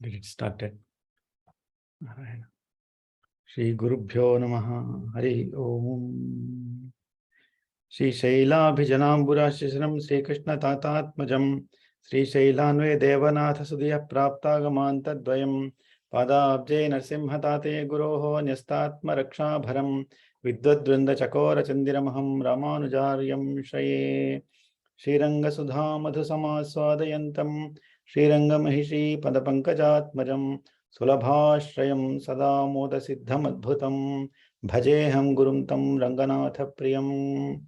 Get it started. Narayana. Shri Gurubhyo Namaha. Hari Om. Shri Shailabhijanambura Shishram Sri Krishna Tatatmajam Sri Shailanve Devanatha Sudhya Praptagamanta Dvayam Padabje Narsimha Tate Guroho Nyastatma Raksha Bharam Vidvadvrinda Chakora Chandiramaham Ramanujaryam Shraye Sriranga Sudha Madhu Samaswadayantam Sriranga Mahishi Padapankajatmajam Sulabhashrayam Sada Moda Siddham Adbhutam Bhajeham Gurum Tam Ranganatha Priyam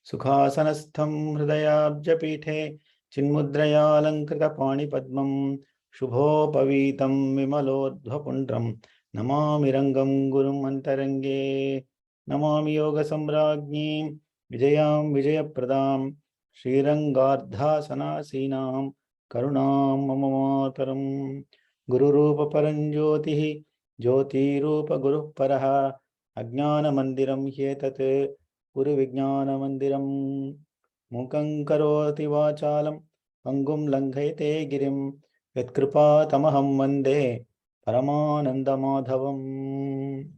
Sukhasanastham Hridayabjapithe Chinmudrayalankrita Pani Padmam Shubhopavitam Vimalodhvapundram Namami Rangam Gurum Antarange Namami Yoga Samrajni Vijayam Vijayapradam Srirangardha Sanasinam Karunam Mamamataram Guru Rupa Paranjyotihi Jyoti Rupa Guru Paraha Ajnana Mandiram Hyetate Puri Vijnana Mandiram Mukhaṁ Karoti Vachalam Pangum Langhayate Girim Yatkripa Tamaham Vande Paramananda Madhavam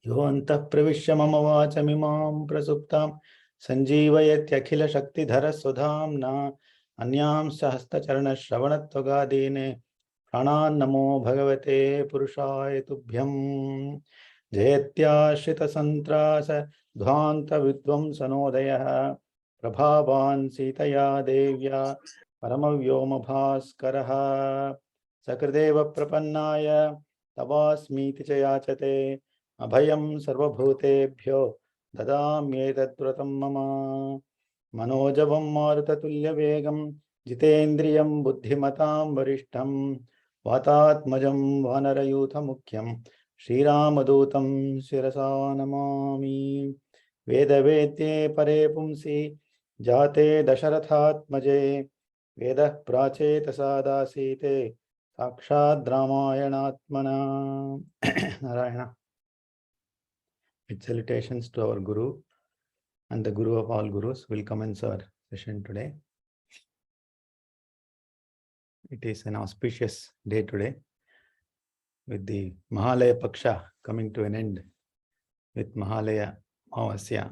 Yovantah Pravishya Mama Vachamimam Prasuptam Sanjeevayatyakila Shaktidhara Sudhamna Anyam Sahasracharana Shravanatvagadine Pranam Namo Bhagavate Purushaya Tubhyam Jayatya Santrasa Dhvanta Vidvam Sanodaya Prabhavan Sitaya Devya Paramavyoma Bhaskaraha Sakradeva Prapannaya Tavasmiti Chayachate Abhayam Sarvabhutebhyo Dadamyetadvratam Mama Manojavam Marutatulya Vegam Jitendriyam Buddhimatam Varishtam Vatatmajam Vanarayutha Mukhyam Sriramadutam Sirasa Namami Vedavetye Pare Pumsi Jate Dasharathatmaje Vedah Prachetasādāsīte Sakshad Ramayanatmana Narayana. With salutations to our Guru and the Guru of all Gurus, will commence our session today. It is an auspicious day today, with the Mahalaya Paksha coming to an end with Mahalaya Amavasya.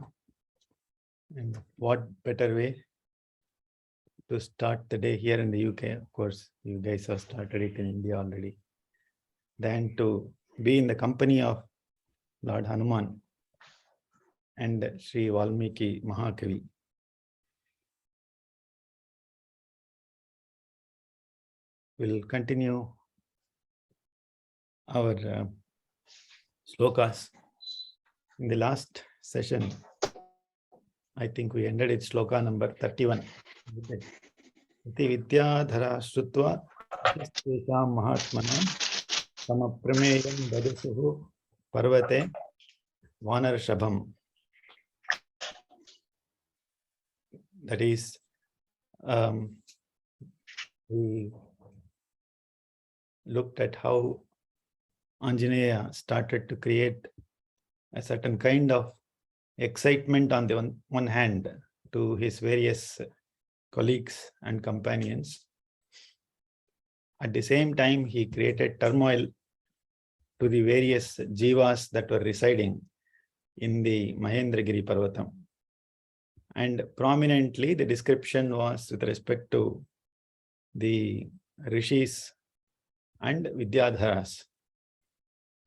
And what better way to start the day here in the UK? Of course, you guys have started it in India already, than to be in the company of Lord Hanuman and Sri Valmiki Mahakavi. We'll continue our slokas. In the last session, I think we ended at sloka number 31. Iti Vidyadhara Shrutva Shesam Mahatmanam Samapremeyam Dadasuhu Parvate Vanarshabham. That is, we looked at how Anjaneya started to create a certain kind of excitement on the one hand to his various colleagues and companions. At the same time, he created turmoil to the various jivas that were residing in the Mahendragiri Parvatam. And prominently, the description was with respect to the rishis and Vidyadharas.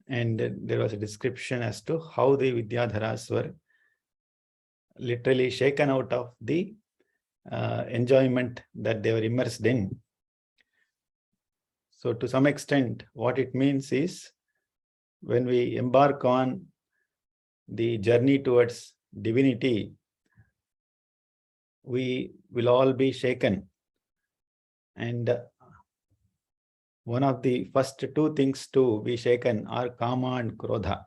And there was a description as to how the Vidyadharas were literally shaken out of the enjoyment that they were immersed in. So to some extent, what it means is, when we embark on the journey towards divinity, we will all be shaken. And one of the first two things to be shaken are Kama and Krodha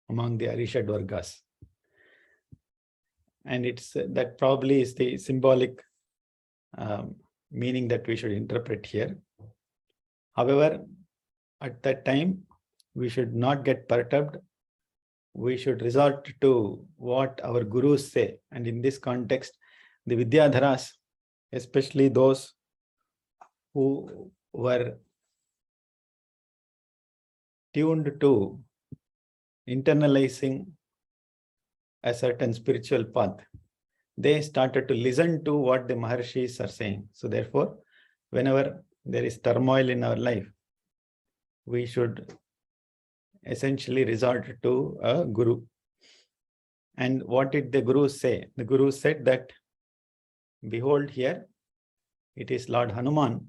among the Arishad Vargas. And it's that probably is the symbolic meaning that we should interpret here. However, at that time, we should not get perturbed. We should resort to what our gurus say. And in this context, the Vidyadharas, especially those who were tuned to internalizing a certain spiritual path, they started to listen to what the Maharshis are saying. So therefore, whenever there is turmoil in our life, we should essentially resort to a guru. And what did the guru say? The guru said that, behold here, it is Lord Hanuman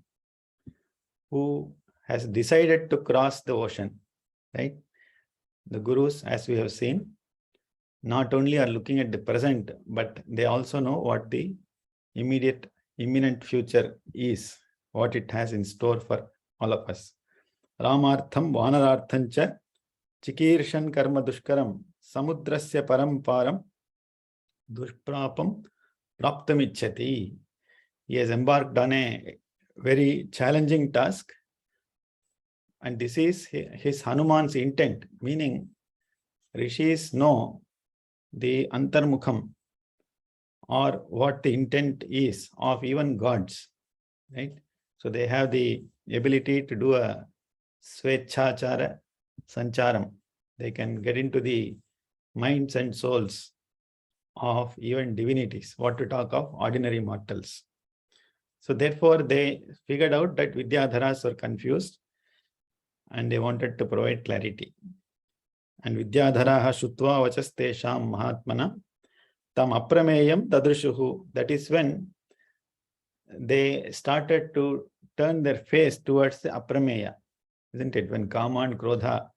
who has decided to cross the ocean, right? The gurus, as we have seen, not only are looking at the present, but they also know what the imminent future is, what it has in store for all of us. Ramartham vanararthancha chikirshan karma dushkaram samudrasya paramparam dushprapam praptamicchati. He has embarked on a very challenging task, and this is his Hanuman's intent, meaning rishis know the antarmukham, or what the intent is of even gods, right? So they have the ability to do a swechachara sancharam. They can get into the minds and souls of even divinities, what to talk of ordinary mortals. So therefore, they figured out that Vidyadharas were confused and they wanted to provide clarity. And Vidyadharaha shutva vachastesham mahatmana tam aprameyam tadrishuhu. That is when they started to turn their face towards the aprameya, isn't it? When kama and krodha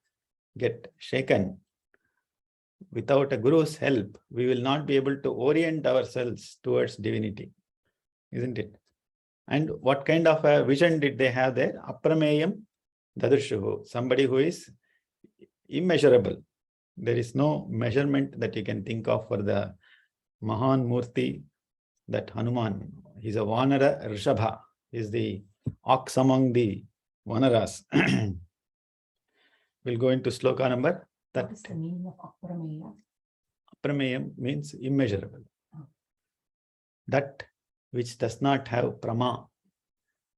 get shaken, without a guru's help, we will not be able to orient ourselves towards divinity, isn't it? And what kind of a vision did they have there? Aprameyam dadrishuhu, somebody who is immeasurable. There is no measurement that you can think of for the Mahan Murti, that Hanuman. He's a Vanara Rishabha, is the ox among the Vanaras. We'll go into sloka number 30. What is the meaning of aprameya? Aprameyam means immeasurable. That which does not have prama.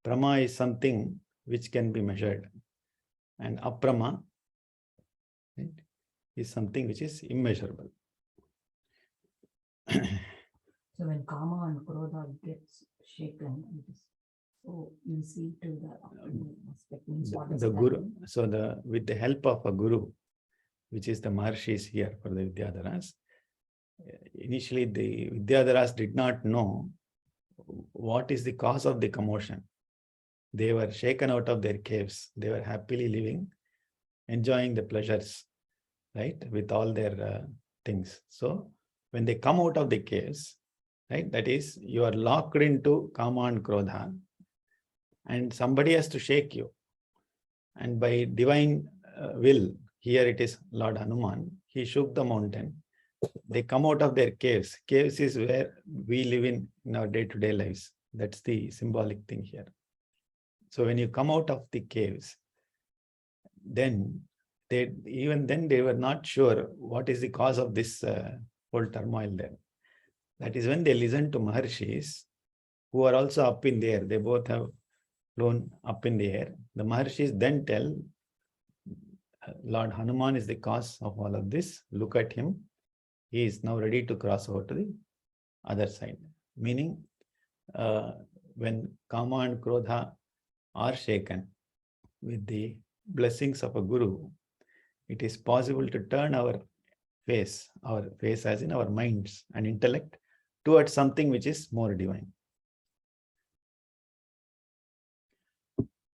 Prama is something which can be measured, and aprama, right, is something which is immeasurable. So when kama and krodha gets shaken, it is so easy to the aspect. Means what does The that guru. mean? So with the help of a guru, which is the Maharshis here for the Vidyadharas, initially the Vidyadharas did not know what is the cause of the commotion. They were shaken out of their caves. They were happily living, enjoying the pleasures, right, with all their things. So when they come out of the caves, right, that is, you are locked into kama and krodha, and somebody has to shake you. And by divine will, here it is Lord Hanuman, he shook the mountain. They come out of their caves. Caves is where we live in our day-to-day lives. That's the symbolic thing here. So when you come out of the caves, then they were not sure what is the cause of this whole turmoil there. That is when they listened to Maharshis, who are also up in the air. They both have flown up in the air. The Maharshis then tell, Lord Hanuman is the cause of all of this. Look at him. He is now ready to cross over to the other side. Meaning, when kama and krodha are shaken with the blessings of a guru, it is possible to turn our face as in our minds and intellect, towards something which is more divine.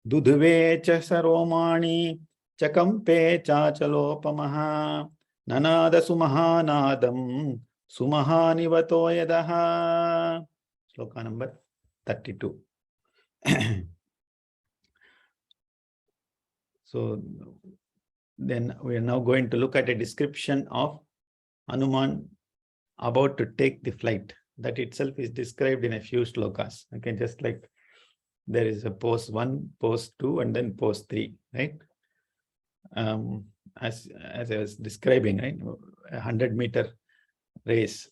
Dudhve cha saromani chakampe cha chalopamaha nanada sumahanadam sumahanivato yadaha. Sloka number 32. So then we are now going to look at a description of Hanuman about to take the flight. That itself is described in a few slokas. Okay, just like there is a pose 1, pose 2, and then pose 3, right? As I was describing, right, 100-meter race,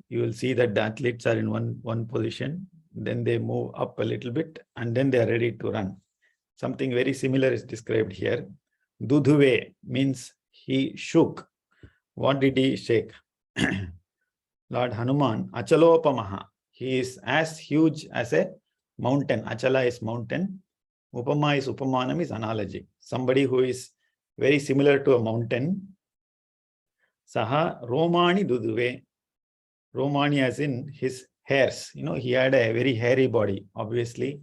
you will see that the athletes are in one position, then they move up a little bit, and then they are ready to run. Something very similar is described here. Dudhuve means he shook. What did he shake? Lord Hanuman, Achalopamaha. He is as huge as a mountain. Achala is mountain. Upama is Upamanam is analogy. Somebody who is very similar to a mountain. Saha Romani Duduve. Romani as in his hairs. He had a very hairy body. Obviously,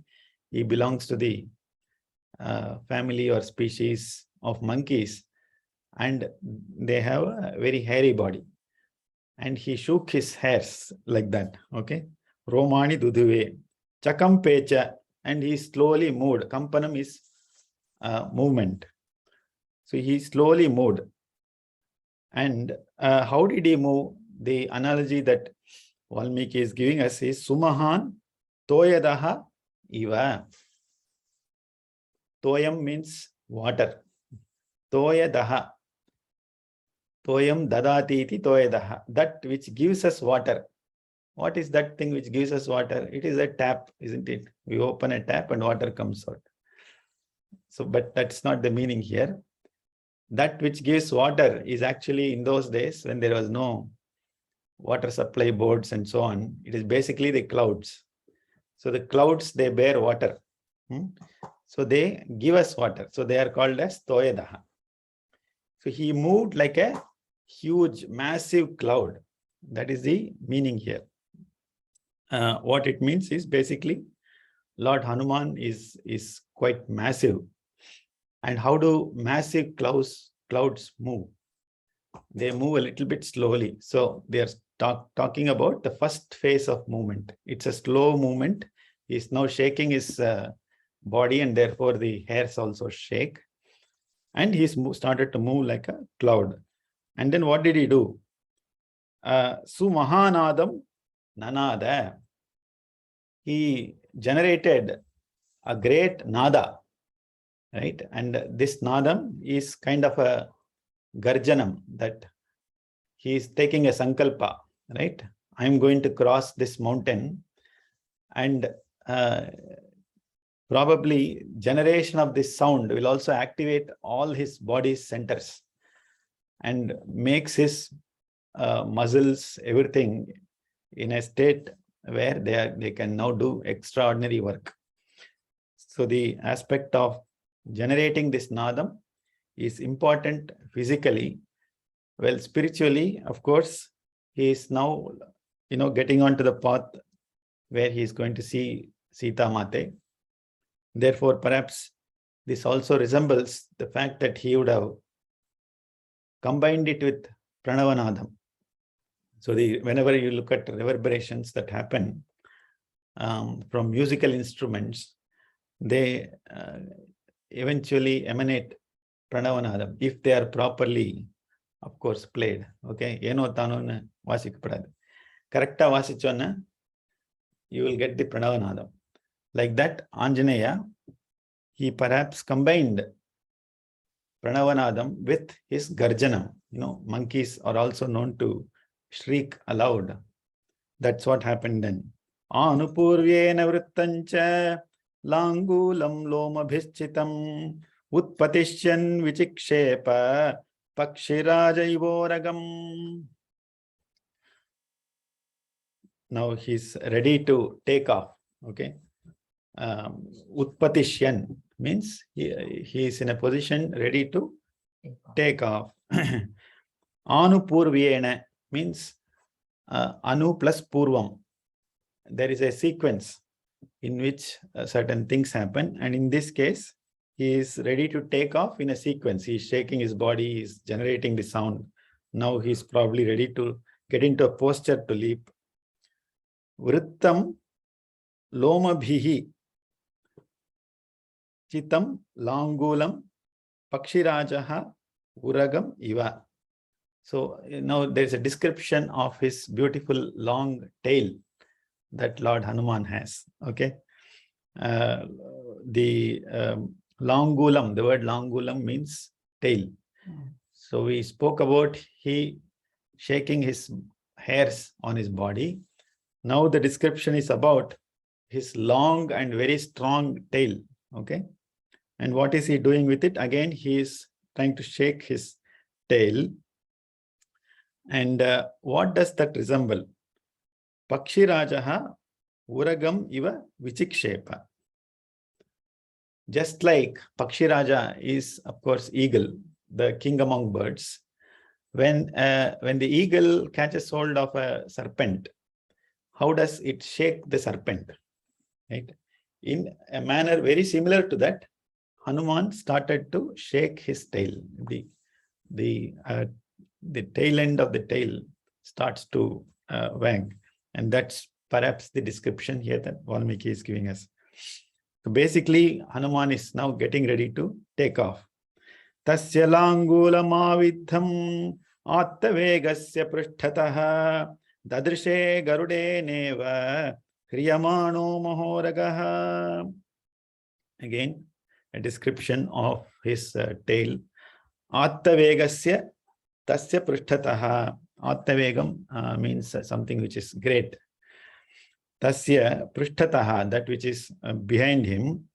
he belongs to the family or species of monkeys. And they have a very hairy body. And he shook his hairs like that. Okay. Romani Duduve. Chakam Pecha. And he slowly moved. Kampanam is movement. So he slowly moved. And how did he move? The analogy that Valmiki is giving us is Sumahan Toyadaha Iva. Toyam means water. Toyadaha. Toyam dadati iti toyadaha. That which gives us water. What is that thing which gives us water? It is a tap, isn't it? We open a tap and water comes out. So, but that's not the meaning here. That which gives water is actually in those days when there was no water supply boards and so on. It is basically the clouds. So the clouds, they bear water. So they give us water. So they are called as Toyadaha. So he moved like a huge, massive cloud. That is the meaning here. What it means is basically Lord Hanuman is quite massive. And how do massive clouds move? They move a little bit slowly. So they are talking about the first phase of movement. It's a slow movement. He's now shaking his body, and therefore the hairs also shake. And he's started to move like a cloud. And then what did he do? Sumahanadam nanada. He generated a great nada, right? And this nadam is kind of a garjanam, that he is taking a sankalpa, right? I'm going to cross this mountain, and probably generation of this sound will also activate all his body's centers and makes his muscles, everything in a state where they can now do extraordinary work. So the aspect of generating this nadam is important physically. Well, spiritually, of course, he is now, getting onto the path where he is going to see Sita Mate. Therefore, perhaps this also resembles the fact that he would have combined it with Pranavanadam. So whenever you look at reverberations that happen from musical instruments, they eventually emanate Pranavanadam if they are properly, of course, played. Okay, Eno Tanona Vasikapad. Correcta Vasichona, you will get the Pranavanadam. Like that, Anjaneya, he perhaps combined Pranavanadam with his Garjanam. Monkeys are also known to shriek aloud. That's what happened then. Anupurvyena vrittancha langulam lomabhischitam utpatishyan vichikshepa pakshirajaivoragam. Now he's ready to take off. Okay. Utpatishyan means he is in a position ready to take off. Anupurvyena means anu plus purvam. There is a sequence in which certain things happen, and in this case he is ready to take off in a sequence. He is shaking his body, he is generating the sound. Now he is probably ready to get into a posture to leap. Vrittam lomabhihi chitam langulam pakshirajaha uragam iva. So now there's a description of his beautiful long tail that Lord Hanuman has. Okay. The langulam, the word langulam means tail. So we spoke about he shaking his hairs on his body. Now the description is about his long and very strong tail. Okay. And what is he doing with it? Again, he is trying to shake his tail. And what does that resemble? Pakshirajaha uragam iva vichikshepa. Just like Pakshiraja is, of course, eagle, the king among birds. When the eagle catches hold of a serpent, how does it shake the serpent? Right? In a manner very similar to that, Hanuman started to shake his tail. The tail end of the tail starts to wag, and that's perhaps the description here that Valmiki is giving us. So basically, Hanuman is now getting ready to take off. Tasya langulamavidham attavegasya prishthatah dadrishe garude neva kriyamano mahoragaha. Again, a description of his tail. Attavegasya tasya prishthatah. Attavegam means something which is great. Tasya prishthatah, that which is behind him.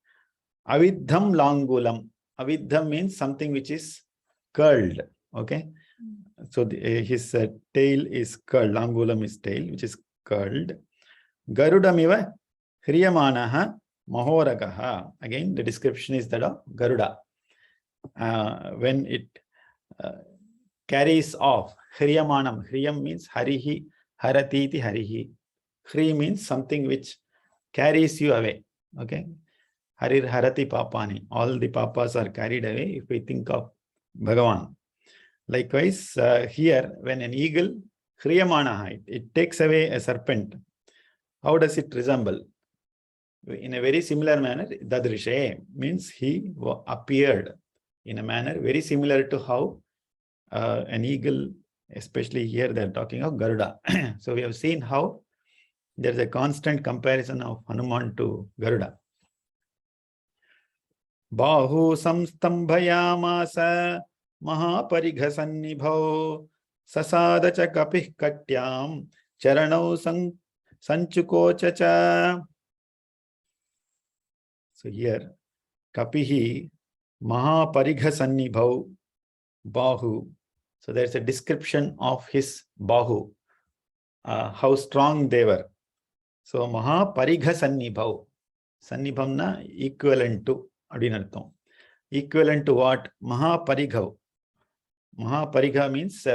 Avidham langulam. Avidham means something which is curled. Okay. So his tail is curled. Langulam is tail, which is curled. Garudamiva hriyamanaha mahoragaha. Again, the description is that of Garuda. When it carries off, hriyamanam. Hriyam means harihi, haratiti harihi. Hri means something which carries you away. Okay. Harir harati papani. All the papas are carried away if we think of Bhagavan. Likewise, here, when an eagle, hriyamanaha, it takes away a serpent. How does it resemble? In a very similar manner, dadrishe means he appeared in a manner very similar to how an eagle, especially here they're talking of Garuda. So we have seen how there's a constant comparison of Hanuman to Garuda. Bahu samstambhayamasa mahaparigha sasada cha kapih katyam charanau sanchukocha cha. So here, kapihi mahaparigha sannibhau bahu. So there's a description of his bahu, how strong they were. So mahaparigha sannibhau. Sannibhamna equivalent to adinartham. Equivalent to what? Mahaparigha. Mahaparigha means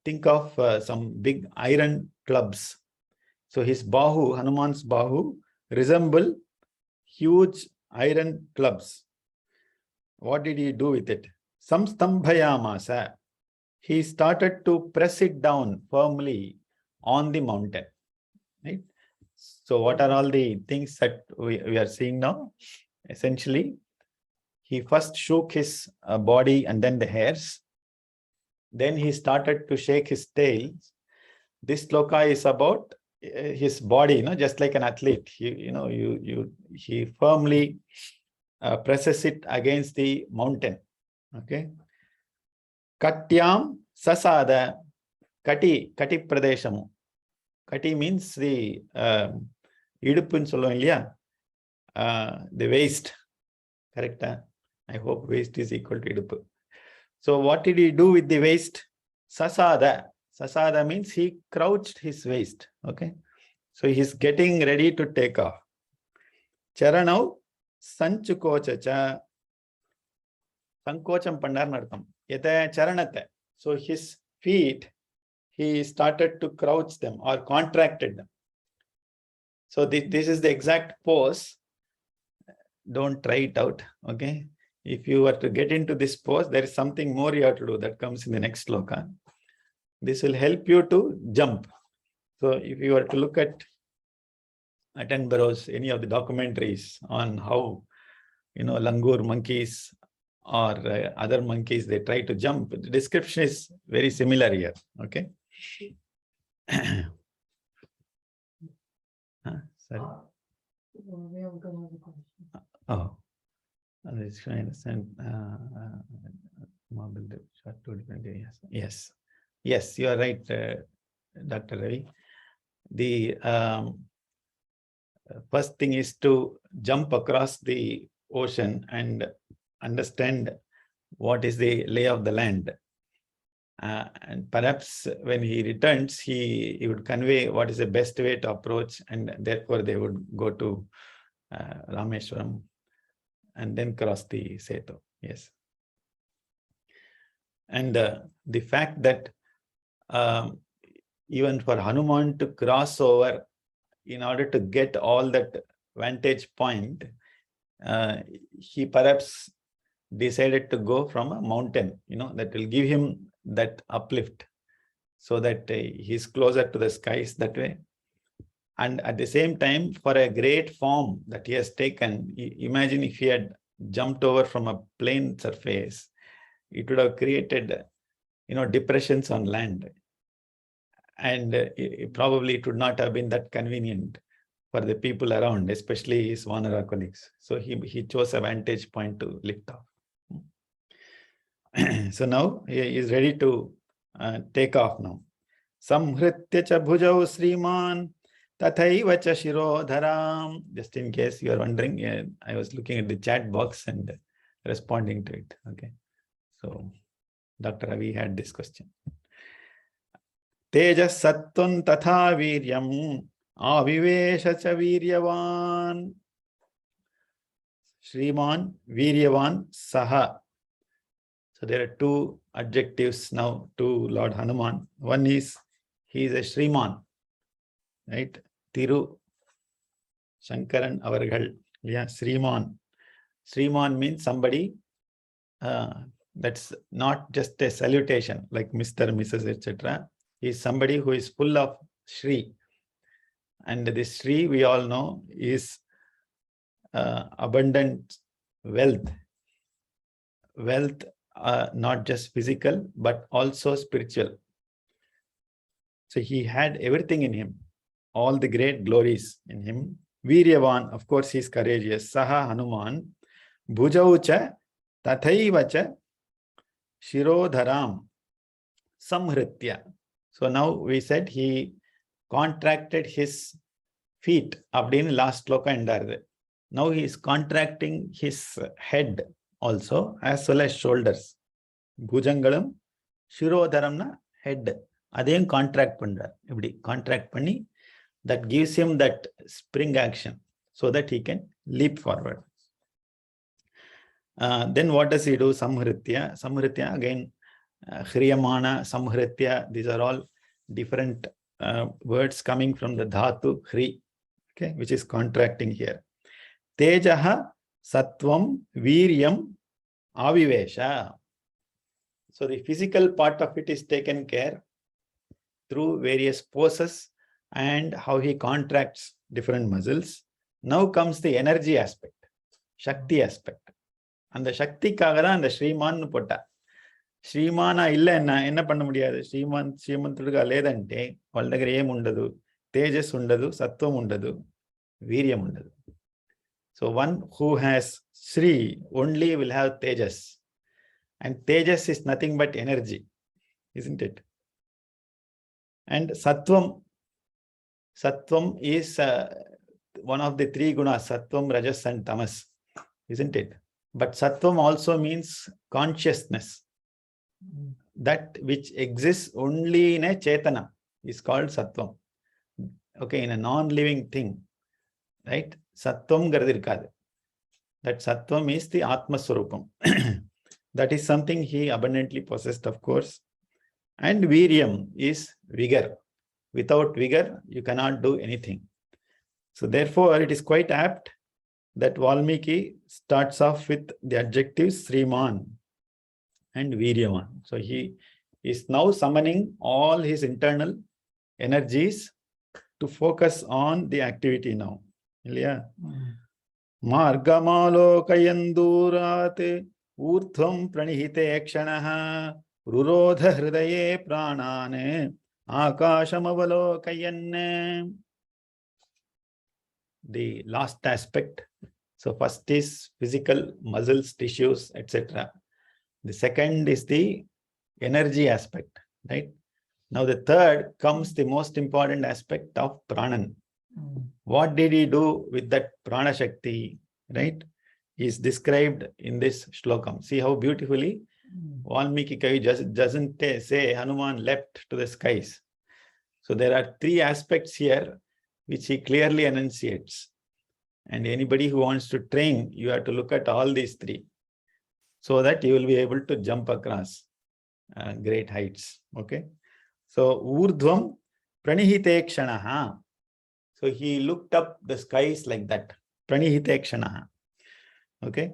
think of some big iron clubs. So his bahu, Hanuman's bahu, resemble huge iron clubs. What did he do with it? Samstambhayamasa. He started to press it down firmly on the mountain. Right? So what are all the things that we are seeing now? Essentially, he first shook his body and then the hairs. Then he started to shake his tail. This sloka is about his body, just like an athlete. He firmly presses it against the mountain. Okay. Katyam sasada. Kati pradeshamu. Kati means the idupun solluvom illaya, the waist. Correct? I hope waist is equal to idupu. So what did he do with the waist? Sasada. Sasada means he crouched his waist. Okay. So he's getting ready to take off. Charanau sanchukocha. Sankocham pandar nartham. Yata charanata. So his feet, he started to crouch them or contracted them. So this is the exact pose. Don't try it out. Okay. If you were to get into this pose, there is something more you have to do that comes in the next sloka. This will help you to jump. So if you were to look at Attenborough's, any of the documentaries on how, langur monkeys or other monkeys, they try to jump. The description is very similar here. Okay. Sorry. We have got another question. Oh. I understand. Two different areas. Yes. Yes, you are right, Dr. Ravi. The first thing is to jump across the ocean and understand what is the lay of the land. And perhaps when he returns, he would convey what is the best way to approach, and therefore they would go to Rameshwaram and then cross the Setu. Yes. And the fact that even for Hanuman to cross over, in order to get all that vantage point, he perhaps decided to go from a mountain, that will give him that uplift, so that he's closer to the skies that way. And at the same time, for a great form that he has taken, imagine if he had jumped over from a plain surface, it would have created, depressions on land. And probably it would not have been that convenient for the people around, especially his Vanara colleagues. So he chose a vantage point to lift off. So now he is ready to take off now. Samhritya cha bhujau Sriman tathaiva cha shirodharam. Just in case you are wondering, I was looking at the chat box and responding to it. Okay. So Dr. Ravi had this question. Tejas sattvam tatha viryam avivesha cha viryavan. Shriman viryavan saha. So there are two adjectives now to Lord Hanuman. One is, he is a Shriman, right? Thiru Shankaran Avargal. Yeah, Shriman. Shriman means somebody that's not just a salutation like Mr., Mrs., etc. He is somebody who is full of Shri. And this Shri, we all know, is abundant wealth. Wealth, not just physical, but also spiritual. So he had everything in him, all the great glories in him. Viryavan, of course, he is courageous. Saha Hanuman, Bhujaucha, Tathaivacha, Shirodharam, Samhritya. So now we said he contracted his feet. Abdin last sloka endarde. Now he is contracting his head also, as well as shoulders. Bhujangalam, Shirodharamna head. Adayum contract pandar. Contract panni, that gives him that spring action so that he can leap forward. Then what does he do? Samhritya. Samhritya, again, Hriyamana, Samhritya, these are all different words coming from the dhatu Hri, okay, which is contracting here. Tejaha, Sattvam, Viryam, Avivesha. So the physical part of it is taken care through various poses and how he contracts different muscles. Now comes the energy aspect, Shakti aspect. And the Shakti kagara and the Shriman putta. Shrimana illa enna panna mudiyadu. Shrimantuduga ledante vaalla daggara em undadu, tejas undadu, sattvam undadu, viryam undadu. So one who has Shri only will have tejas. And tejas is nothing but energy, isn't it? And sattvam is one of the three gunas, sattvam, rajas and tamas, isn't it? But sattvam also means consciousness. That which exists only in a chetana is called sattvam. Okay, in a non-living thing, right? Sattvam gardirkadu. That sattvam is the Atma Swarupam. That is something he abundantly possessed, of course. And viryam is vigor. Without vigor, you cannot do anything. So therefore, it is quite apt that Valmiki starts off with the adjectives Sriman and Viryaman. So he is now summoning all his internal energies to focus on the activity now. Yeah. Margamalo kayandurat urthvam pranihite ekshanaha rurodha hridaye pranane akashamavalo kayanne. The last aspect. So first is physical muscles, tissues, etc. The second is the energy aspect, right? Now the third comes the most important aspect of Pranan. What did he do with that Prana Shakti, right? is described in this shlokam. See how beautifully Valmiki Kavi just doesn't say Hanuman leapt to the skies. So there are three aspects here which he clearly enunciates. And anybody who wants to train, you have to look at all these three so that you will be able to jump across great heights. Okay. So Urdhvam Pranihite Kshanaha. So he looked up the skies like that. Pranihite Kshanaha. Okay.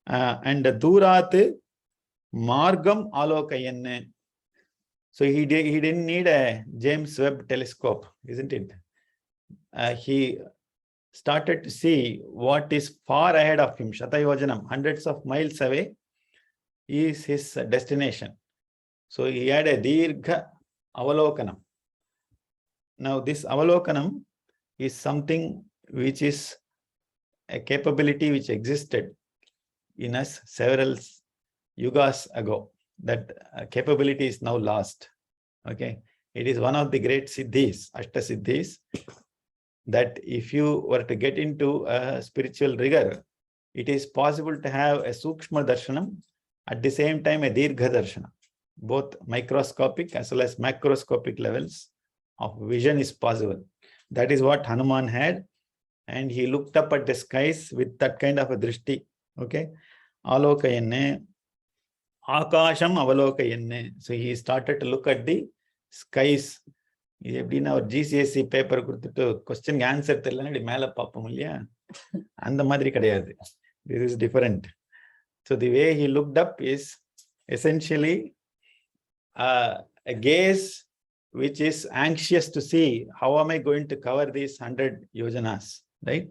And Durat Margam Alokayanne. So he didn't need a James Webb telescope, isn't it? He started to see what is far ahead of him. Shatayojanam, hundreds of miles away, is his destination. So he had a Dirgha Avalokanam. Now this Avalokanam is something which is a capability which existed in us several yugas ago. That capability is now lost. Okay, it is one of the great siddhis, Ashtasiddhis, that if you were to get into a spiritual rigor, it is possible to have a Sukshma Darshanam, at the same time a Dirgha Darshana. Both microscopic as well as macroscopic levels of vision is possible. That is what Hanuman had, and he looked up at the skies with that kind of a drishti. Okay, Alokayanne, Akasham Avalokayanne. So he started to look at the skies. இது எப்படின்னா ஒரு GCSE paper கொடுத்துட்டு question answer தெரியலன்னா மேல பார்ப்போம் இல்லையா, அந்த மாதிரி கிடையாது. This is different. So the way he looked up is essentially a gaze which is anxious to see how am I going to cover these 100 yojanas, right?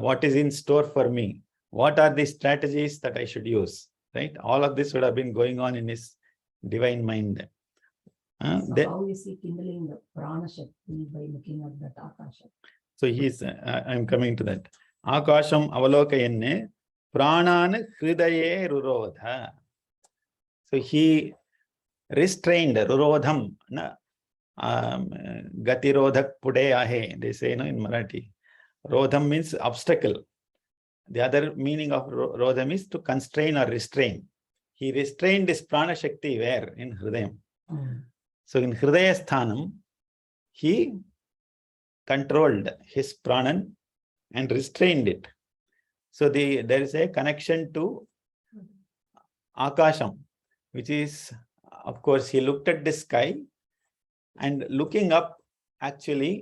What is in store for me? What are the strategies that I should use, right? All of this would have been going on in his divine mind. So how is he kindling the prana shakti by looking at that akasha? So he's, I'm coming to that. Akasham avalokayanne pranana hridaye rurodha. So he restrained rurodham. Gatirodhak pude ahe, they say in Marathi. Rodham means obstacle. The other meaning of rodham is to constrain or restrain. He restrained his prana shakti where? In hridayam. So in Hridaya Sthanam, he controlled his pranan and restrained it. So there is a connection to Akasham, which is, of course, he looked at the sky, and looking up actually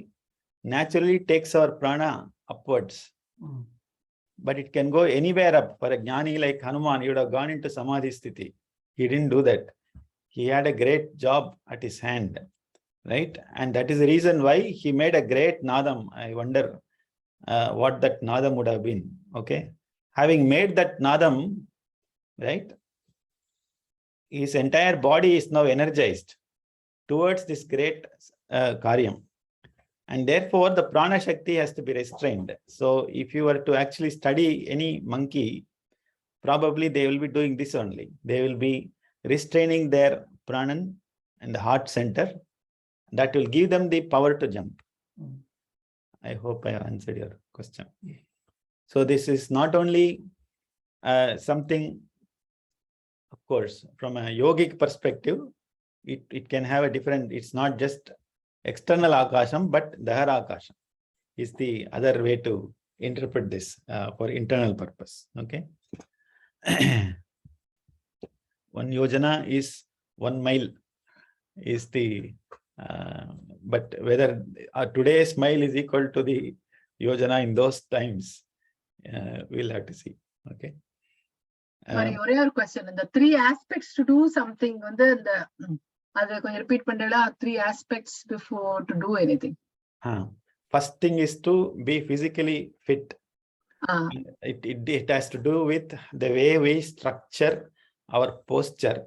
naturally takes our prana upwards. But it can go anywhere up. For a jnani like Hanuman, he would have gone into Samadhi Sthiti. He didn't do that. He had a great job at his hand, right? And that is the reason why he made a great nadam. I wonder what that nadam would have been, okay? Having made that nadam, right, his entire body is now energized towards this great karyam. And therefore, the prana shakti has to be restrained. So if you were to actually study any monkey, probably they will be doing this only. They will be restraining their pranan and the heart center. That will give them the power to jump. I hope I answered your question. So this is not only something, of course, from a yogic perspective, it can have a different, it's not just external akasham, but dahara akasham is the other way to interpret this for internal purpose. Okay. 1 yojana is 1 mile is the, but whether today's mile is equal to the yojana in those times, we'll have to see. Okay. Sorry, your question. The 3 aspects to do something, repeat pandala 3 aspects before to do anything. First thing is to be physically fit. It has to do with the way we structure our posture,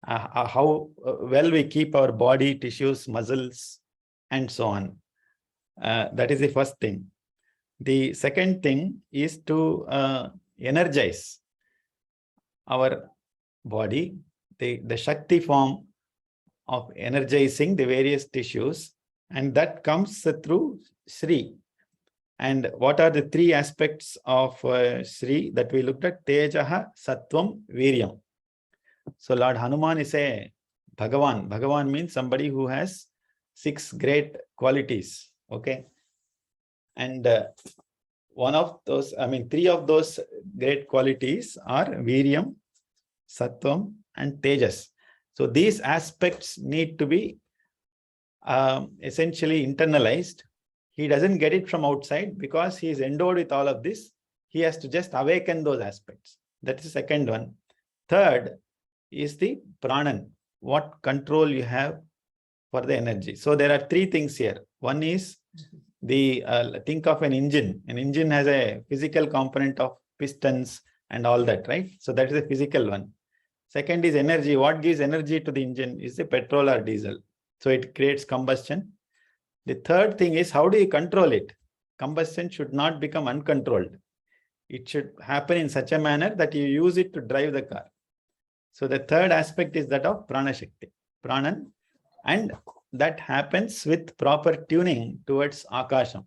how well we keep our body, tissues, muscles, and so on. That is the first thing. The second thing is to energize our body, the Shakti form of energizing the various tissues, and that comes through Sri. And what are the three aspects of Sri that we looked at? Tejaha, Sattvam, Viryam. So Lord Hanuman is a Bhagavan. Bhagavan means somebody who has 6 great qualities. Okay. And one of those, 3 of those great qualities are Viryam, Sattvam, and Tejas. So these aspects need to be essentially internalized. He doesn't get it from outside because he is endowed with all of this. He has to just awaken those aspects. That is the second one. Third is the Pranan, what control you have for the energy. So there are 3 things here. One is the, think of an engine. An engine has a physical component of pistons and all that, right? So that is a physical one. Second is energy. What gives energy to the engine is the petrol or diesel. So it creates combustion. The third thing is, how do you control it? Combustion should not become uncontrolled. It should happen in such a manner that you use it to drive the car. So the third aspect is that of Prana Shakti, Pranan, and that happens with proper tuning towards Akasham.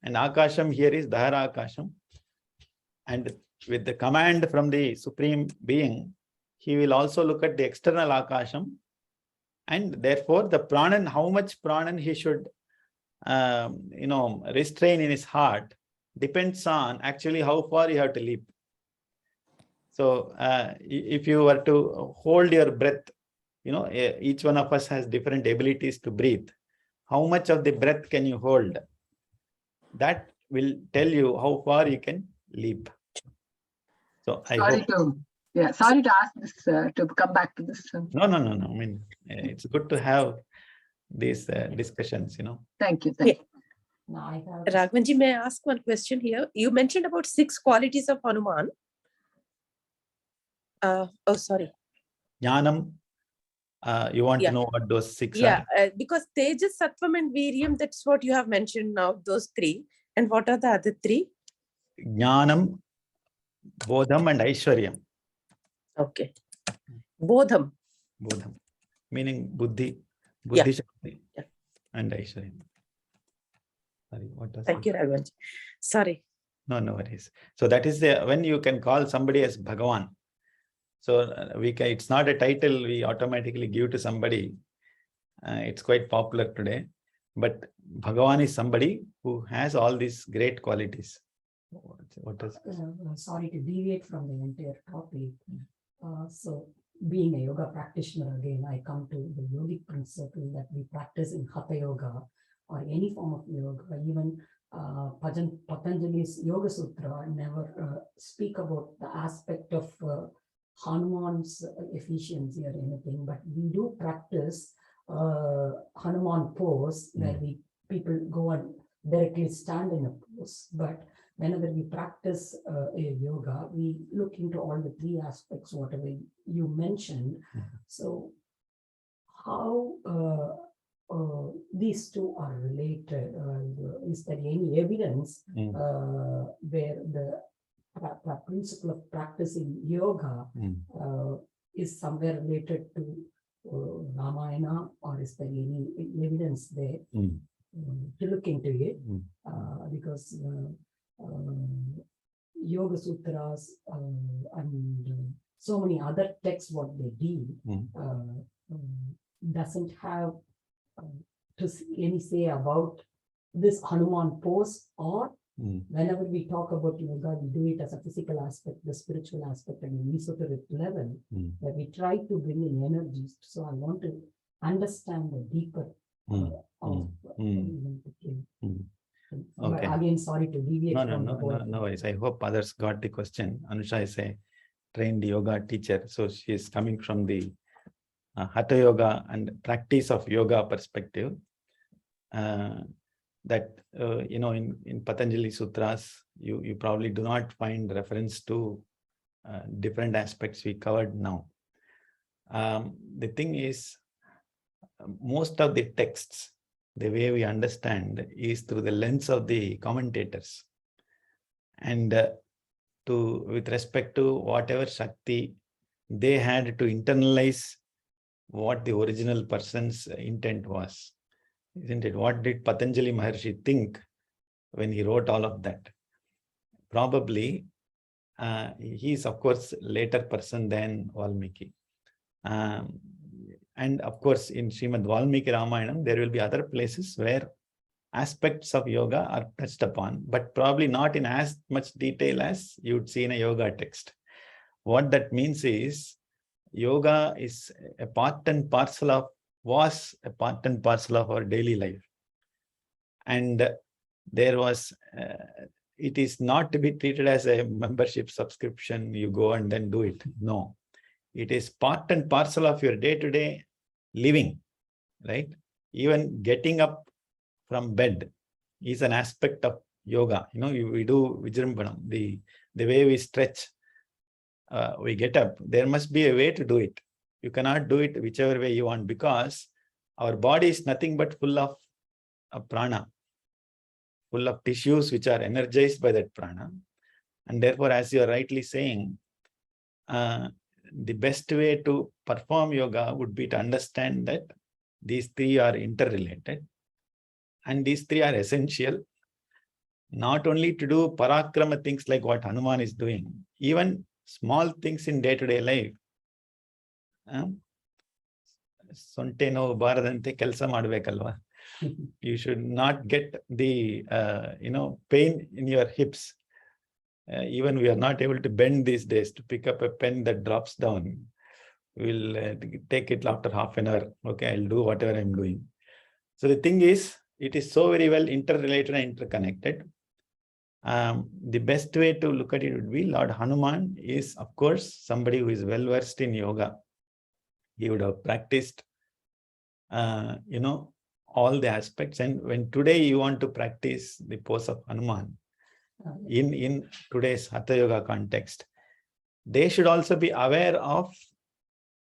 And Akasham here is Dahara Akasham. And with the command from the Supreme Being, he will also look at the external Akasham. And therefore, the Pranan, how much Pranan he should, restrain in his heart depends on actually how far you have to leap. So if you were to hold your breath, each one of us has different abilities to breathe. How much of the breath can you hold? That will tell you how far you can leap. So Sorry to ask this, to come back to this. No. It's good to have these discussions, Thank you. No, I have Raghavanji, may I ask one question here? You mentioned about 6 qualities of Hanuman. Sorry. Jnanam, you want to know what those 6 are? Because Tejas, Sattvam, and Viryam, that's what you have mentioned now, those 3. And what are the other 3? Jnanam, Bodham, and Aishwaryam. Okay. Bodham. Bodham, meaning Buddhi Shakti, and Aishwaryam. Sorry, what does Thank you, Raghavanji. Sorry. No worries. So that is when you can call somebody as Bhagavan. So it's not a title we automatically give to somebody. It's quite popular today. But Bhagavan is somebody who has all these great qualities. What does? Sorry to deviate from the entire topic. So being a yoga practitioner, again, I come to the yogic principle that we practice in Hatha Yoga or any form of yoga. Even Patanjali's Yoga Sutra never speak about the aspect of Hanuman's efficiency or anything, but we do practice Hanuman pose where people go and directly stand in a pose. But whenever we practice a yoga, we look into all the 3 aspects, whatever you mentioned. So how these 2 are related? Is there any evidence where the principle of practicing yoga is somewhere related to Ramayana, or is there any evidence there to look into it? Because Yoga Sutras and so many other texts, what they do doesn't have any say about this Hanuman pose, or whenever we talk about yoga, we do it as a physical aspect, the spiritual aspect, and an esoteric level, that we try to bring in energies. So I want to understand the deeper of Okay. But again, sorry to deviate from the whole. No worries. I hope others got the question. Anusha is a trained yoga teacher, so she is coming from the Hatha Yoga and practice of yoga perspective. That in Patanjali Sutras, you probably do not find reference to different aspects we covered now. The thing is, most of the texts, the way we understand is through the lens of the commentators. And with respect to whatever Shakti, they had to internalize what the original person's intent was. Isn't it? What did Patanjali Maharshi think when he wrote all of that. Probably he is, of course, later person than Valmiki. And of course, in Srimad Valmiki Ramayanam, there will be other places where aspects of yoga are touched upon, but probably not in as much detail as you would see in a yoga text. What that means is, yoga is a part and parcel of, was a part and parcel of our daily life. And there was, it is not to be treated as a membership subscription, you go and then do it. No, it is part and parcel of your day-to-day living, right? Even getting up from bed is an aspect of yoga. You know, we do Vijrambanam, the way we stretch, we get up, there must be a way to do it. You cannot do it whichever way you want, because our body is nothing but full of prana, full of tissues which are energized by that prana. And therefore, as you are rightly saying, the best way to perform yoga would be to understand that these three are interrelated. And these three are essential, not only to do parakrama things like what Hanuman is doing, even small things in day-to-day life. Sonte no baradante kelsa madbekalva. You should not get the pain in your hips. Even we are not able to bend these days to pick up a pen that drops down. We'll take it after half an hour. Okay, I'll do whatever I'm doing. So the thing is, it is so very well interrelated and interconnected. The best way to look at it would be Lord Hanuman is, of course, somebody who is well versed in yoga. He would have practiced, all the aspects. And when today you want to practice the pose of Hanuman in today's Hatha Yoga context, they should also be aware of,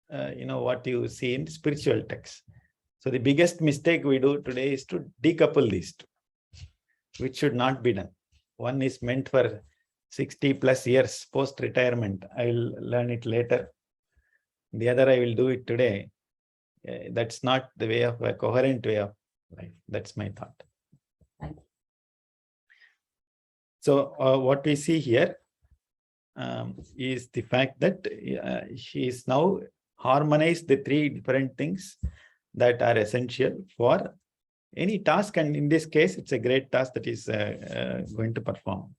what you see in spiritual texts. So the biggest mistake we do today is to decouple these two, which should not be done. One is meant for 60 plus years post-retirement. I will learn it later. The other, I will do it today. That's not the way of a coherent way of life. That's my thought. Thank you. So what we see here is the fact that he is now harmonized the three different things that are essential for any task. And in this case, it's a great task that is going to perform.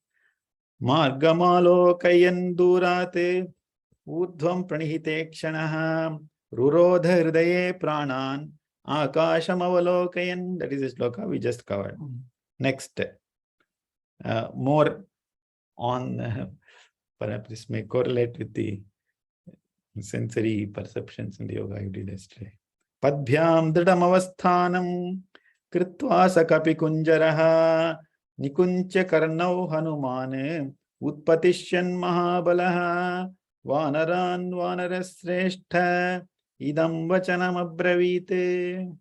Margamalokayan durate urdhvam pranihite kshanah rurodha hridaye pranan akasham avalokayan. That is the shloka we just covered. Next, more on, perhaps this may correlate with the sensory perceptions in the yoga you did yesterday. Padbhyam dridam avasthanam kritva sakapi kunjaraha nikuncha karnau hanumane utpatishyan mahabalaha vanaran vanarasreshtha idam vachanam abravite.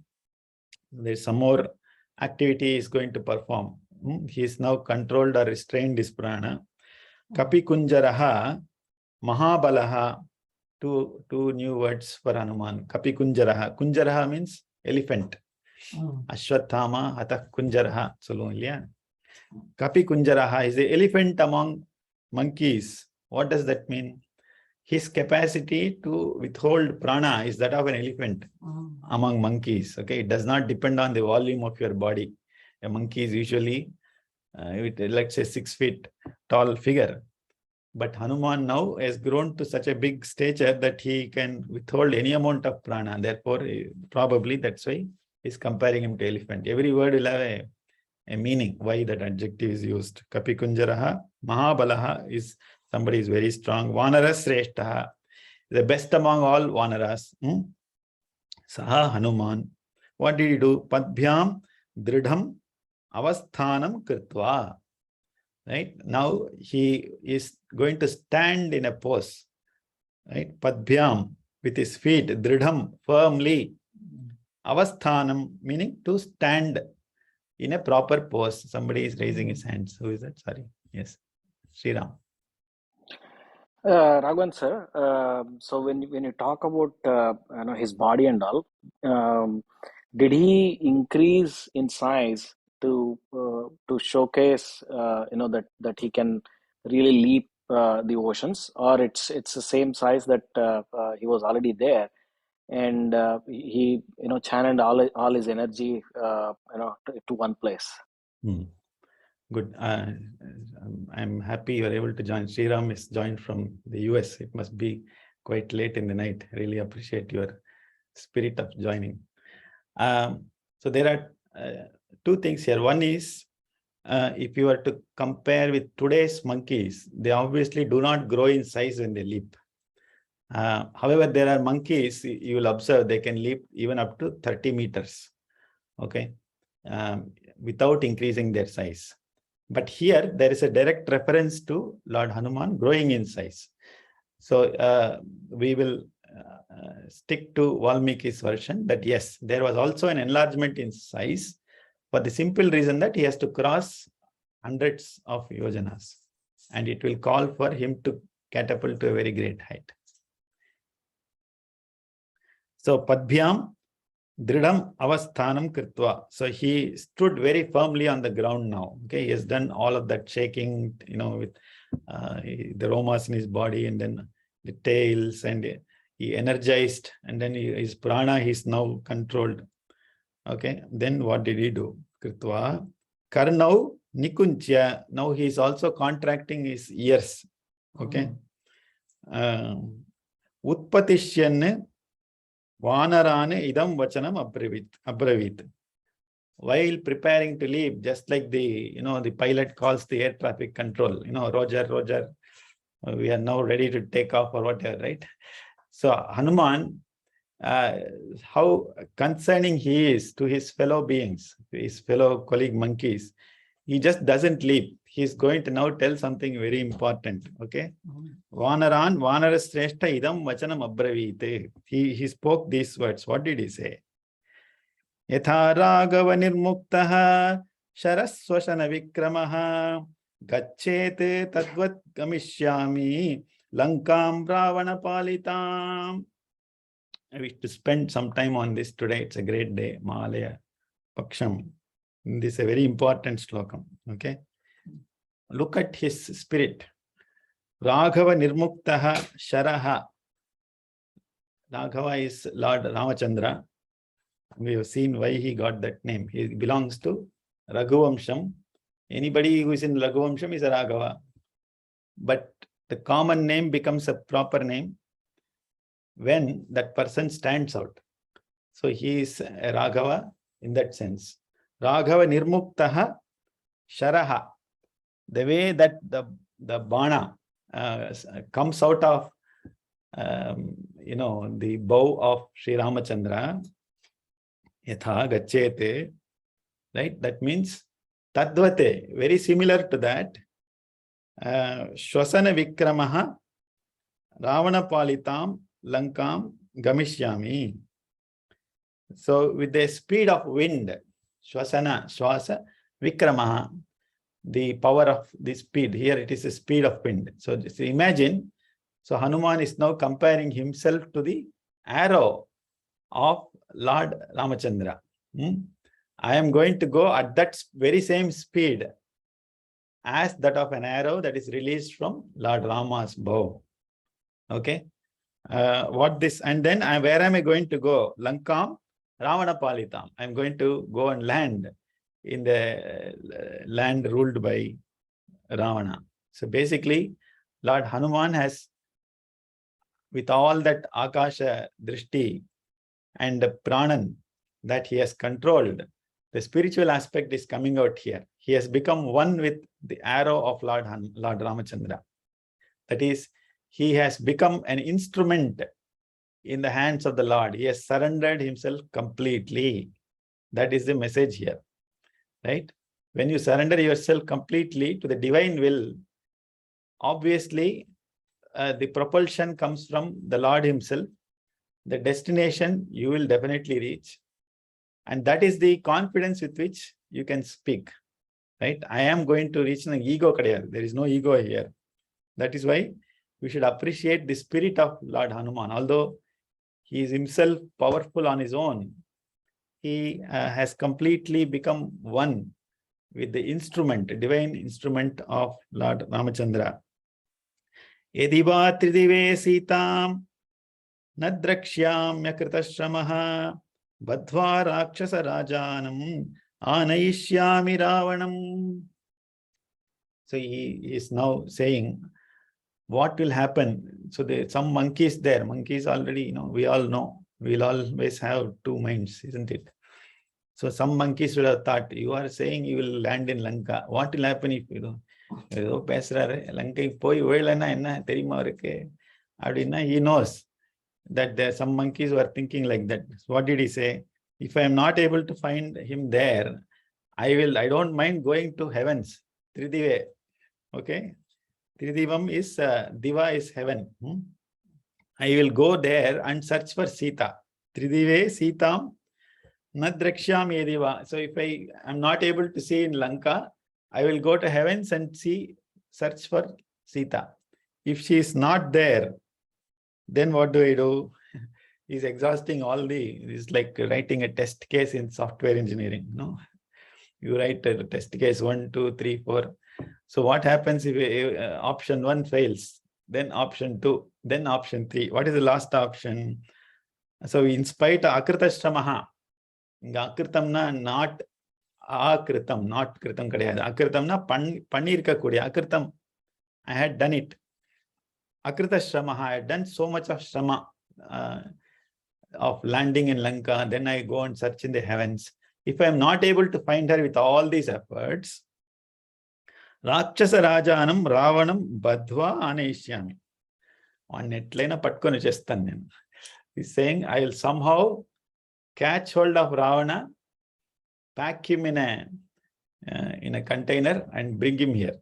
There's some more activity he is going to perform. He is now controlled or restrained his prana. Kapi kunjaraha mahabalaha. Two new words for Hanuman. Kapi kunjaraha. Kunjaraha means elephant. Ashwathama hatha kunjaraha. Kapi kunjaraha is the elephant among monkeys. What does that mean? His capacity to withhold prana is that of an elephant among monkeys. Okay, it does not depend on the volume of your body. A monkey is usually, let's say, 6 feet tall figure. But Hanuman now has grown to such a big stature that he can withhold any amount of prana. Therefore, probably that's why he's comparing him to elephant. Every word will have a meaning, why that adjective is used. Kapi kunjaraha, mahabalaha is somebody is very strong. Vanaras sreshtaha, the best among all vanaras. Saha Hanuman. What did he do? Padbhyam dridham avasthanam kritva. Right? Now he is going to stand in a pose. Right? Padbhyam, with his feet, dridham, firmly. Avasthanam, meaning to stand in a proper pose. Somebody is raising his hands. Who is that? Sorry. Yes. Sriram. Raghavan sir, so when you talk about his body and all, did he increase in size to showcase that he can really leap the oceans, or it's the same size that he was already there, and he channeled all his energy to one place. Good. I'm happy you're able to join. Sriram is joined from the US. It must be quite late in the night. Really appreciate your spirit of joining. So there are two things here. One is, if you were to compare with today's monkeys, they obviously do not grow in size when they leap. However, there are monkeys, you will observe, they can leap even up to 30 meters, okay, without increasing their size. But here, there is a direct reference to Lord Hanuman growing in size. So we will stick to Valmiki's version that yes, there was also an enlargement in size for the simple reason that he has to cross hundreds of yojanas, and it will call for him to catapult to a very great height. So Padbhyam Dridam Avasthanam Kritva. So he stood very firmly on the ground now. Okay, he has done all of that shaking, with the romas in his body, and then the tails, and he energized, and then his prana is now controlled. Okay, then what did he do? Kritva Karnau Nikunchya. Now he is also contracting his ears. Okay. Utpatishyan Vanarane idam vachanam abravit. While preparing to leave, just like the pilot calls the air traffic control, Roger, we are now ready to take off or whatever, right? So Hanuman, how concerning he is to his fellow beings, his fellow colleague monkeys, he just doesn't leave. He's going to now tell something very important. Okay. Vanaran Vanarasreshta idam vachanam abravite. He spoke these words. What did he say? Yatha raghava nirmuktaha sharasvashana vikramaha gacchete tadvat gamishyami lankam ravana palitam. I wish to spend some time on this today. It's a great day. Mahalaya Paksham. This is a very important slokam. Okay. Look at his spirit. Raghava Nirmuktaha Sharaha. Raghava is Lord Ramachandra. We have seen why he got that name. He belongs to Raghuvamsham. Anybody who is in Raghuvamsham is a Raghava. But the common name becomes a proper name when that person stands out. So he is a Raghava in that sense. Raghava Nirmuktaha Sharaha. The way that the bana comes out of the bow of Sri Ramachandra, yatha gacchete, right? That means tadvate, very similar to that. Shwasana vikramaha ravana palitam lankam gamishyami. So with the speed of wind, shwasa vikramaha, the power of the speed. Here it is the speed of wind. So just imagine, so Hanuman is now comparing himself to the arrow of Lord Ramachandra. I am going to go at that very same speed as that of an arrow that is released from Lord Rama's bow. Okay. And then where am I going to go? Lankam Ravana Palitam. I'm going to go and land in the land ruled by Ravana. So basically, Lord Hanuman has, with all that Akasha Drishti and the Pranan that he has controlled, the spiritual aspect is coming out here. He has become one with the arrow of Lord Ramachandra. That is, he has become an instrument in the hands of the Lord. He has surrendered himself completely. That is the message here. Right? When you surrender yourself completely to the divine will, obviously, the propulsion comes from the Lord himself. The destination you will definitely reach. And that is the confidence with which you can speak. Right? I am going to reach an ego. There is no ego here. That is why we should appreciate the spirit of Lord Hanuman. Although he is himself powerful on his own, he has completely become one with the instrument, divine instrument of Lord Ramachandra. Yediva tridive sitam nadrakshyamya kritashramaha badhva rakshasa rajanam anayishyami ravanam. So he is now saying what will happen. So there some monkeys there. Monkeys already, we all know. We'll always have two minds, isn't it? So some monkeys would have thought, you are saying you will land in Lanka. What will happen if you don't? He knows that there are some monkeys who are thinking like that. So what did he say? If I am not able to find him there, I don't mind going to heavens. Tridive. Okay. Tridivam is, Diva is heaven. I will go there and search for Sita. Tridive Sitam Nadraksham Yediva. So if I am not able to see in Lanka, I will go to heavens and search for Sita. If she is not there, then what do I do? He's exhausting it's like writing a test case in software engineering. No, you write a test case 1, 2, 3, 4. So what happens if option 1 fails? Then option 2, then option 3. What is the last option? So in spite of Akritashramaha, Akritamna not Akritam, not Kritam kadayadu. Akritamna Panirka Kudi, Akritam, I had done it. Akritashramaha, I had done so much of Shrama of landing in Lanka, then I go and search in the heavens. If I am not able to find her with all these efforts, Rakshasa Rajanam Ravanam Badhva Anayishyami. On netlina patkoni chestan nenu. He's saying, I will somehow catch hold of Ravana, pack him in a container and bring him here.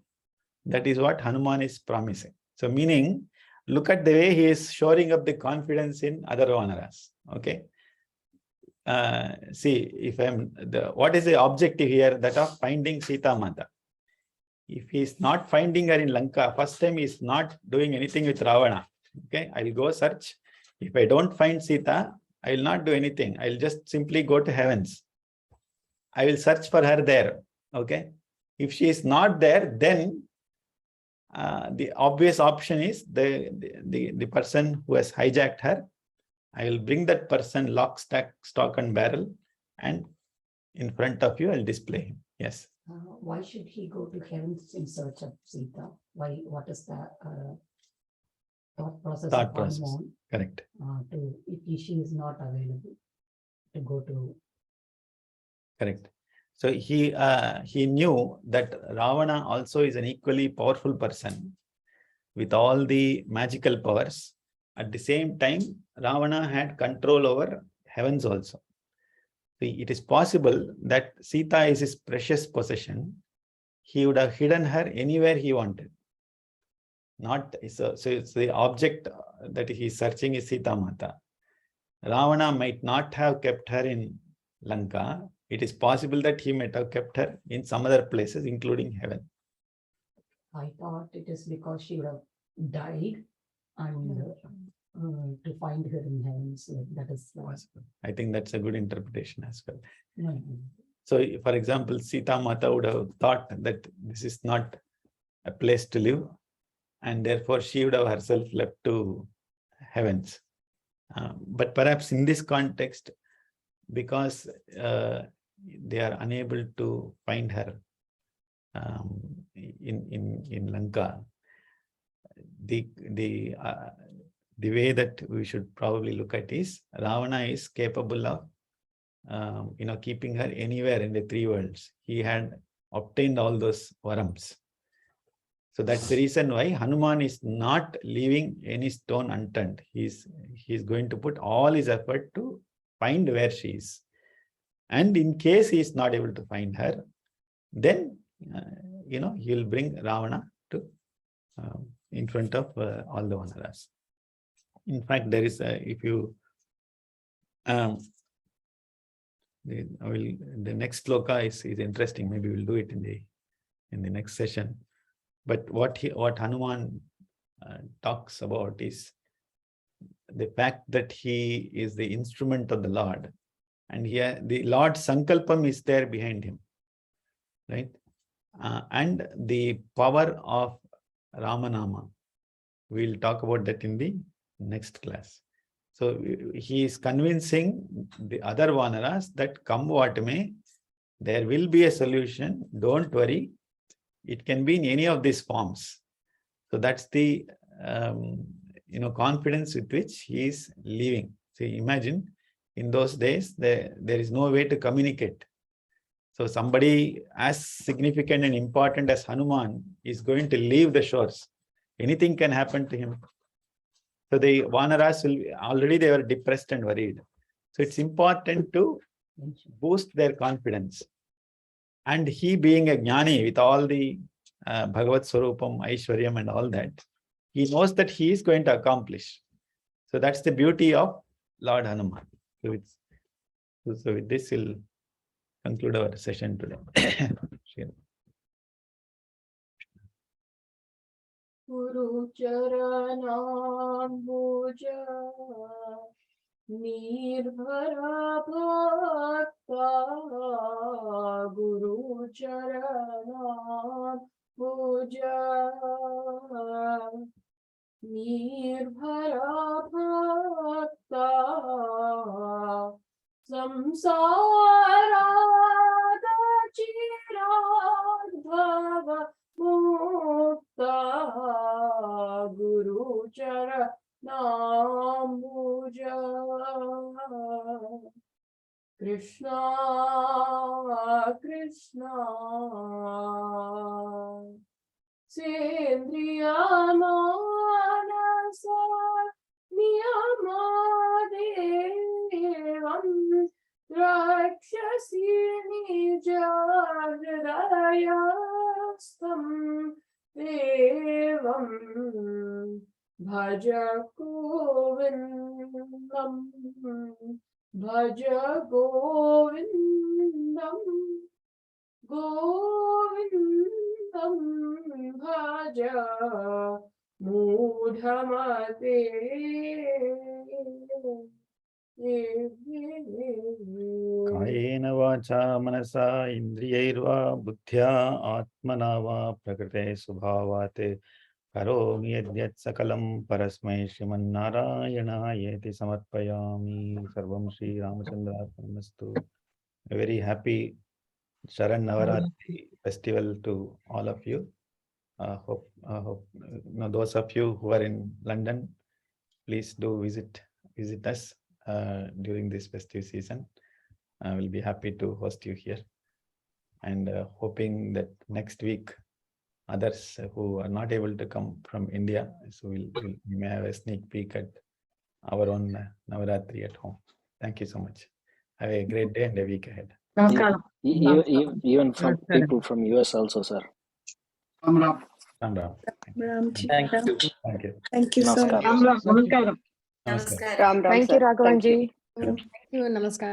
That is what Hanuman is promising. So meaning, look at the way he is shoring up the confidence in other Vanaras. Okay. See, what is the objective here? That of finding Sita Mata. If he is not finding her in Lanka, first time he is not doing anything with Ravana. Okay, I will go search. If I don't find Sita, I will not do anything. I will just simply go to heavens. I will search for her there. Okay. If she is not there, then the obvious option is the person who has hijacked her. I will bring that person lock, stock and barrel, and in front of you, I'll display him. Yes. Why should he go to heavens in search of Sita? Why? What is the thought process? Hanuman, correct. If she is not available, to go to. Correct. So he knew that Ravana also is an equally powerful person with all the magical powers. At the same time, Ravana had control over heavens also. It is possible that Sita is his precious possession. He would have hidden her anywhere he wanted. So it's the object that he is searching is Sita Mata. Ravana might not have kept her in Lanka. It is possible that he might have kept her in some other places, including heaven. I thought it is because she would have died and to find her in heavens. That is possible. I think that's a good interpretation as well. Mm-hmm. So, for example, Sita Mata would have thought that this is not a place to live, and therefore she would have herself left to heavens. But perhaps in this context, because they are unable to find her in Lanka, the way that we should probably look at is Ravana is capable of keeping her anywhere in the 3 worlds. He had obtained all those varams. So that's the reason why Hanuman is not leaving any stone unturned. He's going to put all his effort to find where she is. And in case he is not able to find her, then he will bring Ravana to in front of all the Vanaras. In fact, there is the next sloka is interesting. Maybe we'll do it in the next session. But what Hanuman talks about is the fact that he is the instrument of the Lord, and here the Lord's sankalpam is there behind him, right? and the power of Ramanama. We'll talk about that in the next class. So he is convincing the other Vanaras that come what may, there will be a solution. Don't worry. It can be in any of these forms. So that's the confidence with which he is living. So imagine in those days, there is no way to communicate. So somebody as significant and important as Hanuman is going to leave the shores. Anything can happen to him. So the Vanaras already they were depressed and worried. So it's important to boost their confidence. And he being a jnani with all the Bhagavat Swarupam, Aishwaryam and all that, he knows that he is going to accomplish. So that's the beauty of Lord Hanuman. So with this, we'll conclude our session today. Guru Charanambuja Nirbhara Bhakta Guru Charanambuja Nirbhara Bhakta Samsara Chiradbhava Mukta Guru Charanambuja Krishna Krishna Sendriya Manasa Niyamadevam Rakshasi Nijahridayastam Devam Bhaja Govindam Bhaja Govindam Govindam Bhaja Mudhamate Kayena vacha manasa indriyairva buddhya atmana va prakrite subhavate karomi yadyat sakalam parasmai Shrimannarayanayeti samarpayami sarvam Shri Ramachandraarpanastu. A very happy Sharan Navaratri festival to all of you. Hope those of you who are in London, please do visit us during this festive season. We'll be happy to host you here, and hoping that next week others who are not able to come from India, so we may have a sneak peek at our own Navaratri at home. Thank you so much. Have a great day and a week ahead. Even from people from US also, sir. Ram Ram. Ramji. Thank you. Thank you so much. Namaskaram. Namaskar. Ram Ram. Thank you, Raghavanji. Thank you. Namaskar.